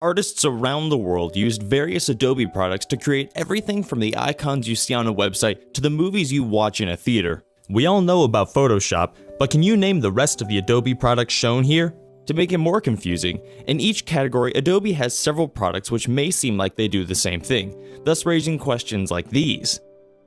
Artists around the world used various Adobe products to create everything from the icons you see on a website to the movies you watch in a theater. We all know about Photoshop, but can you name the rest of the Adobe products shown here? To make it more confusing, in each category, Adobe has several products which may seem like they do the same thing, thus raising questions like these.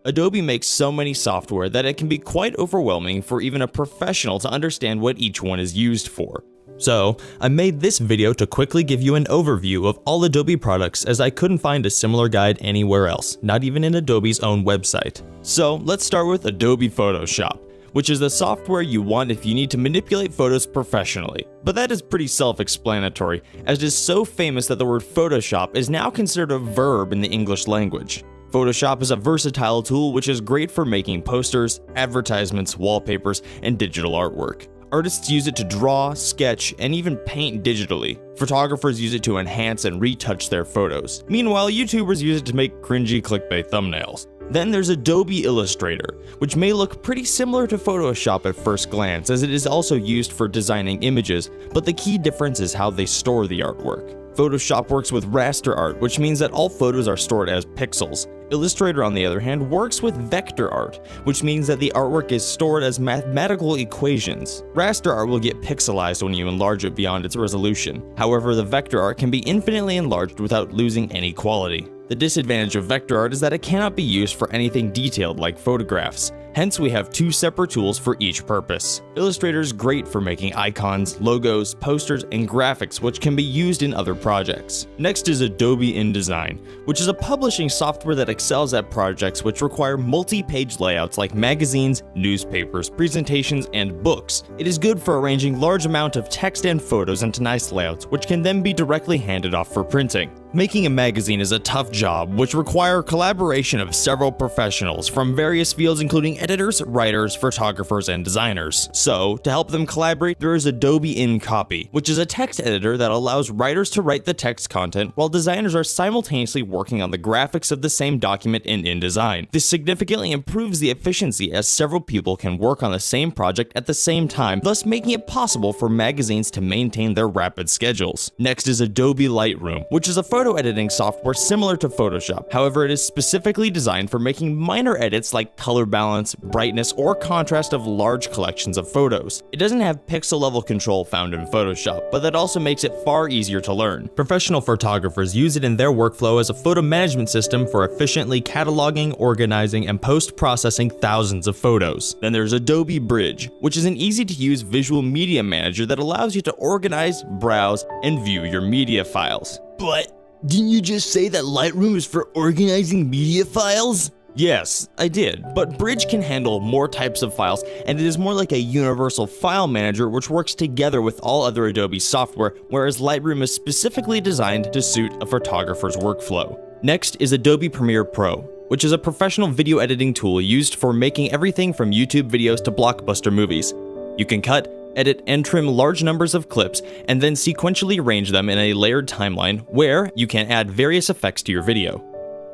Adobe makes so many software that it can be quite overwhelming for even a professional to understand what each one is used for. So, I made this video to quickly give you an overview of all Adobe products, as I couldn't find a similar guide anywhere else, not even in Adobe's own website. So, let's start with Adobe Photoshop, which is the software you want if you need to manipulate photos professionally. But that is pretty self-explanatory, as it is so famous that the word Photoshop is now considered a verb in the English language. Photoshop is a versatile tool which is great for making posters, advertisements, wallpapers, and digital artwork. Artists use it to draw, sketch, and even paint digitally. Photographers use it to enhance and retouch their photos. Meanwhile, YouTubers use it to make cringy clickbait thumbnails. Then there's Adobe Illustrator, which may look pretty similar to Photoshop at first glance, as it is also used for designing images, but the key difference is how they store the artwork. Photoshop works with raster art, which means that all photos are stored as pixels. Illustrator, on the other hand, works with vector art, which means that the artwork is stored as mathematical equations. Raster art will get pixelized when you enlarge it beyond its resolution. However, the vector art can be infinitely enlarged without losing any quality. The disadvantage of vector art is that it cannot be used for anything detailed like photographs. Hence, we have two separate tools for each purpose. Illustrator is great for making icons, logos, posters, and graphics, which can be used in other projects. Next is Adobe InDesign, which is a publishing software that excels at projects which require multi-page layouts like magazines, newspapers, presentations, and books. It is good for arranging large amount of text and photos into nice layouts, which can then be directly handed off for printing. Making a magazine is a tough job, which requires collaboration of several professionals from various fields including editors, writers, photographers, and designers. So, to help them collaborate, there is Adobe InCopy, which is a text editor that allows writers to write the text content while designers are simultaneously working on the graphics of the same document in InDesign. This significantly improves the efficiency as several people can work on the same project at the same time, thus making it possible for magazines to maintain their rapid schedules. Next is Adobe Lightroom, which is a photo editing software similar to Photoshop. However, it is specifically designed for making minor edits like color balance, brightness, or contrast of large collections of photos. It doesn't have pixel level control found in Photoshop, but that also makes it far easier to learn. Professional photographers use it in their workflow as a photo management system for efficiently cataloging, organizing, and post-processing thousands of photos. Then there's Adobe Bridge, which is an easy-to-use visual media manager that allows you to organize, browse, and view your media files. But didn't you just say that Lightroom is for organizing media files? Yes, I did, but Bridge can handle more types of files, and it is more like a universal file manager which works together with all other Adobe software, whereas Lightroom is specifically designed to suit a photographer's workflow. Next is Adobe Premiere Pro, which is a professional video editing tool used for making everything from YouTube videos to blockbuster movies. You can cut, edit, and trim large numbers of clips, and then sequentially arrange them in a layered timeline where you can add various effects to your video.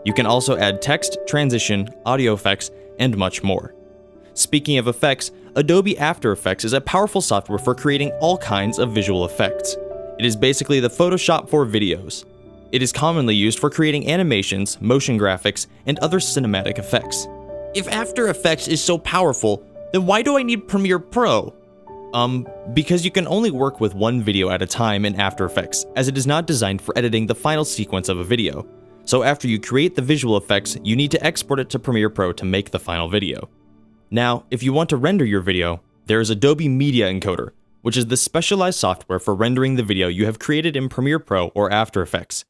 You can also add text, transition, audio effects, and much more. Speaking of effects, Adobe After Effects is a powerful software for creating all kinds of visual effects. It is basically the Photoshop for videos. It is commonly used for creating animations, motion graphics, and other cinematic effects. If After Effects is so powerful, then why do I need Premiere Pro? Because you can only work with one video at a time in After Effects, as it is not designed for editing the final sequence of a video. So after you create the visual effects, you need to export it to Premiere Pro to make the final video. Now, if you want to render your video, there is Adobe Media Encoder, which is the specialized software for rendering the video you have created in Premiere Pro or After Effects.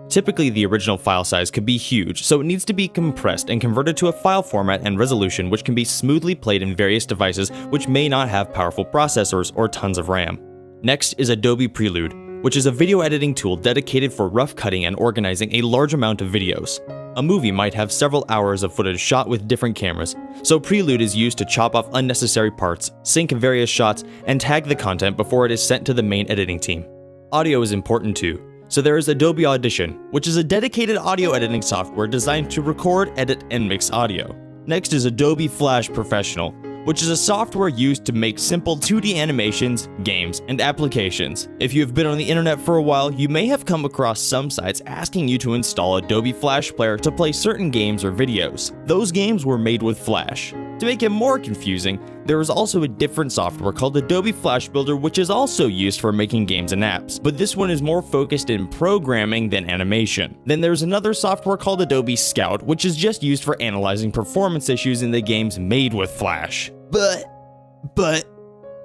Typically, the original file size could be huge, so it needs to be compressed and converted to a file format and resolution which can be smoothly played in various devices which may not have powerful processors or tons of RAM. Next is Adobe Prelude, which is a video editing tool dedicated for rough cutting and organizing a large amount of videos. A movie might have several hours of footage shot with different cameras, so Prelude is used to chop off unnecessary parts, sync various shots, and tag the content before it is sent to the main editing team. Audio is important too, so there is Adobe Audition, which is a dedicated audio editing software designed to record, edit, and mix audio. Next is Adobe Flash Professional, which is a software used to make simple 2D animations, games, and applications. If you have been on the internet for a while, you may have come across some sites asking you to install Adobe Flash Player to play certain games or videos. Those games were made with Flash. To make it more confusing, there is also a different software called Adobe Flash Builder, which is also used for making games and apps, but this one is more focused in programming than animation. Then there's another software called Adobe Scout, which is just used for analyzing performance issues in the games made with Flash. But,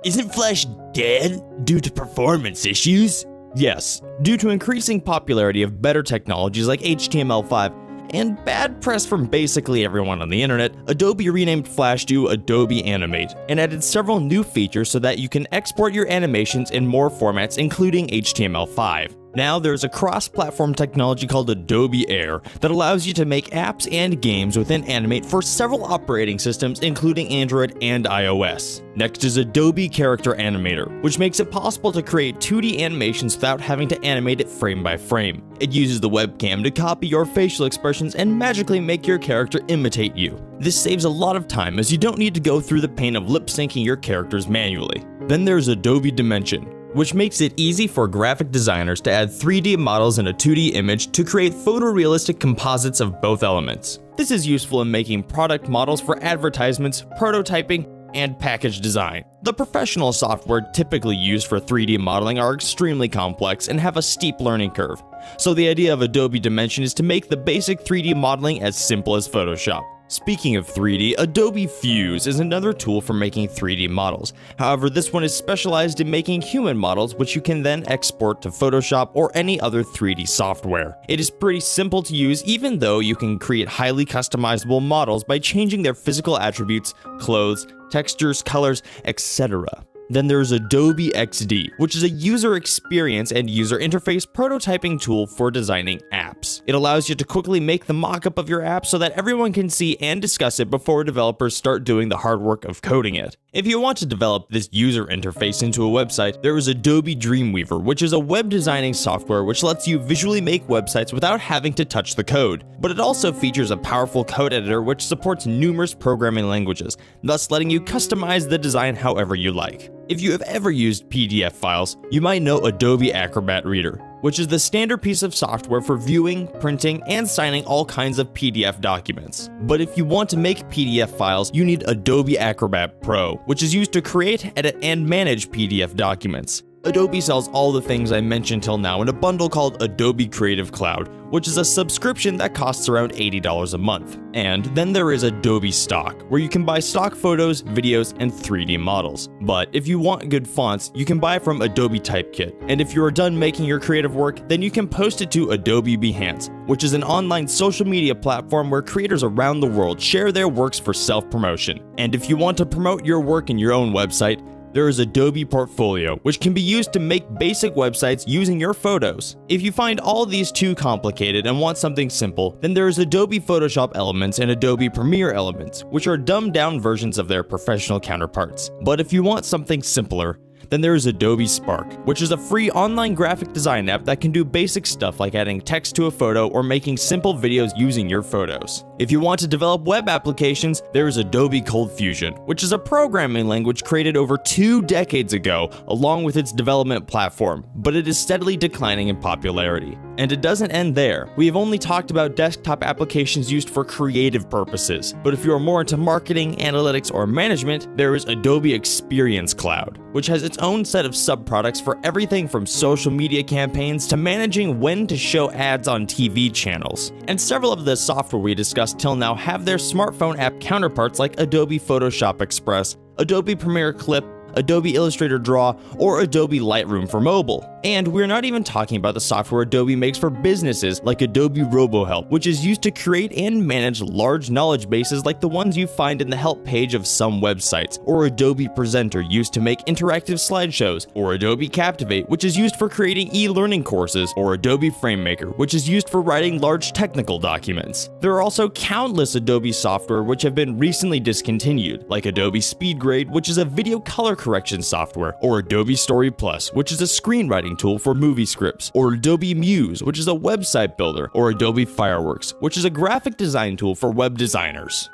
isn't Flash dead due to performance issues? Yes, due to increasing popularity of better technologies like HTML5, and bad press from basically everyone on the internet, Adobe renamed Flash to Adobe Animate, and added several new features so that you can export your animations in more formats including HTML5. Now there's a cross-platform technology called Adobe Air that allows you to make apps and games within Animate for several operating systems including Android and iOS. Next is Adobe Character Animator, which makes it possible to create 2D animations without having to animate it frame by frame. It uses the webcam to copy your facial expressions and magically make your character imitate you. This saves a lot of time as you don't need to go through the pain of lip-syncing your characters manually. Then there's Adobe Dimension, which makes it easy for graphic designers to add 3D models in a 2D image to create photorealistic composites of both elements. This is useful in making product models for advertisements, prototyping, and package design. The professional software typically used for 3D modeling are extremely complex and have a steep learning curve. So the idea of Adobe Dimension is to make the basic 3D modeling as simple as Photoshop. Speaking of 3D, Adobe Fuse is another tool for making 3D models. However, this one is specialized in making human models, which you can then export to Photoshop or any other 3D software. It is pretty simple to use, even though you can create highly customizable models by changing their physical attributes, clothes, textures, colors, etc. Then there's Adobe XD, which is a user experience and user interface prototyping tool for designing apps. It allows you to quickly make the mock-up of your app so that everyone can see and discuss it before developers start doing the hard work of coding it. If you want to develop this user interface into a website, there is Adobe Dreamweaver, which is a web designing software which lets you visually make websites without having to touch the code. But it also features a powerful code editor which supports numerous programming languages, thus letting you customize the design however you like. If you have ever used PDF files, you might know Adobe Acrobat Reader, which is the standard piece of software for viewing, printing, and signing all kinds of PDF documents. But if you want to make PDF files, you need Adobe Acrobat Pro, which is used to create, edit, and manage PDF documents. Adobe sells all the things I mentioned till now in a bundle called Adobe Creative Cloud, which is a subscription that costs around $80 a month. And then there is Adobe Stock, where you can buy stock photos, videos, and 3D models. But if you want good fonts, you can buy from Adobe Typekit. And if you are done making your creative work, then you can post it to Adobe Behance, which is an online social media platform where creators around the world share their works for self-promotion. And if you want to promote your work in your own website, there is Adobe Portfolio, which can be used to make basic websites using your photos. If you find all of these too complicated and want something simple, then there is Adobe Photoshop Elements and Adobe Premiere Elements, which are dumbed down versions of their professional counterparts. But if you want something simpler, then there is Adobe Spark, which is a free online graphic design app that can do basic stuff like adding text to a photo or making simple videos using your photos. If you want to develop web applications, there is Adobe Cold Fusion, which is a programming language created over 2 decades ago along with its development platform, but it is steadily declining in popularity. And it doesn't end there. We have only talked about desktop applications used for creative purposes, but if you are more into marketing, analytics, or management, there is Adobe Experience Cloud, which has its own set of subproducts for everything from social media campaigns to managing when to show ads on TV channels. And several of the software we discussed till now have their smartphone app counterparts like Adobe Photoshop Express, Adobe Premiere Clip, Adobe Illustrator Draw, or Adobe Lightroom for mobile. And we're not even talking about the software Adobe makes for businesses like Adobe RoboHelp, which is used to create and manage large knowledge bases like the ones you find in the help page of some websites, or Adobe Presenter used to make interactive slideshows, or Adobe Captivate, which is used for creating e-learning courses, or Adobe FrameMaker, which is used for writing large technical documents. There are also countless Adobe software which have been recently discontinued, like Adobe SpeedGrade, which is a video color correction software, or Adobe Story Plus, which is a screenwriting tool for movie scripts, or Adobe Muse, which is a website builder, or Adobe Fireworks, which is a graphic design tool for web designers.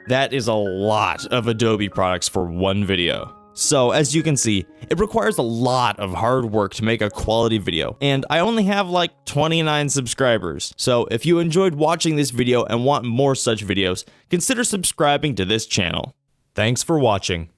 That is a lot of Adobe products for one video. So as you can see, it requires a lot of hard work to make a quality video, and I only have like 29 subscribers. So if you enjoyed watching this video and want more such videos, consider subscribing to this channel. Thanks for watching.